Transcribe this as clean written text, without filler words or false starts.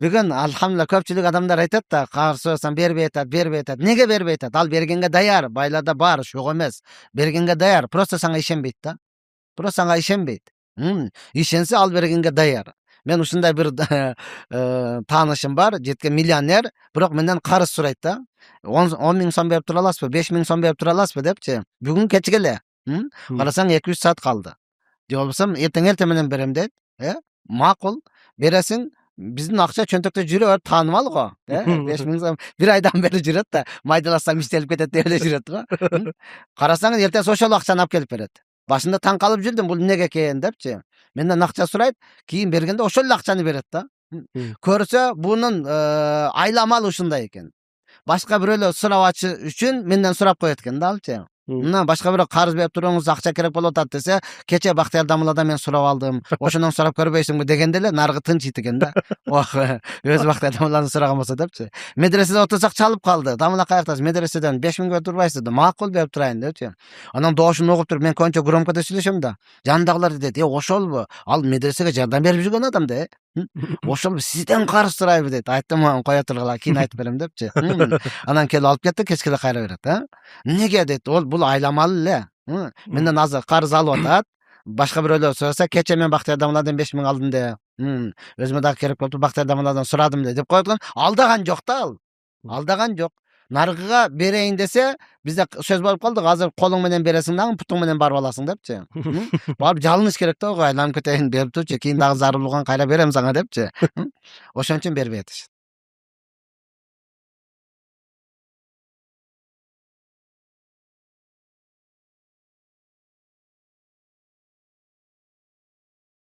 Бүгүн алхамдулилlah көпчүлүк адамдар айтат да, карыз сурасаң бербей атат, бербей атат. Неге бербей атат? Ал бергенге даяр, байларда бар, жок эмес. Бергенге даяр, просто сага ишенбейт да. Просто сага ишенбейт. Ишенсе ал бергенге даяр. Мен ушундай бир таанышым бар, жеткен миллионер, бирок менден карыз сурайт да. 10 миң сом берип тура аласызбы, 5 миң сом берип тура аласызбы депчи. Бүгүн кечке эле. Карасаң 2-3 саат калды. Же болбосо эртең менен берем дейт. Макул, бересиң. Биздин акча чөнтөктө жүрө берип таанымал го. 5 миң сом бир айдан бери жүрөт да, майдаласам иштелип кетет деп эле жүрөт го. Карасаң эртең ошол акчаны алып келип берет. Башында таң калып жүрдүм, бул эмнеге экен депчи. Менден акча сурайт, кийин бергенде ошол эле акчаны берет да. Көрсө бунун айламалы ушундай экен. Башка бирөөлөр сурабачы үчүн менден сурап коет экен да алчы. Мына башка бирөө карыз берип туруңуз, акча керек болуп атат десе, кече Бактыяр Дамыладан мен сурап алдым. Ошондон сурап көрбөйсүңбү дегенде эле наргы тынчыйт экен да. Ох, өзү Бактыяр Дамыладан сураган болсо депчи. Медреседе отурсак чалып калды. Дамыла каяктасыз? Медреседен 5 миң берип турбайсызбы? Макул берип турайын депчи. Анан доошун угуп туруп мен көбүнчө громкодо сүйлөшөм да. Жанындагылар дейт, ошолбу? Ал медресеге жардам берип жүргөн адам да. Ошол сизден карыз сурайбы дейт. Айттым, кое тургула, кийин айтып берем депчи. Анан келип алып кетти, кечке эле кайра берет. Неге дейт? Бул айламалы эле. Менден азыр карыз алып атат. Башка бирөөлөр сураса, кече мен Бактыяр Дамыладан 5 миң алдым де. Өзүмө дагы керек болуп Бактыяр Дамыладан сурадым деп коет экен. Алдаган жок да ал. Алдаган жок. Наргыга берейин десе, бизде сөз болуп калды, азыр колуң менен бересиң дагы, путуң менен барып аласың депчи. Барып жалыныш керек да, айланып кетейин, берип турчу, кийин дагы зарыл болгон кайра берем сага депчи. Ошон үчүн бербей атышат.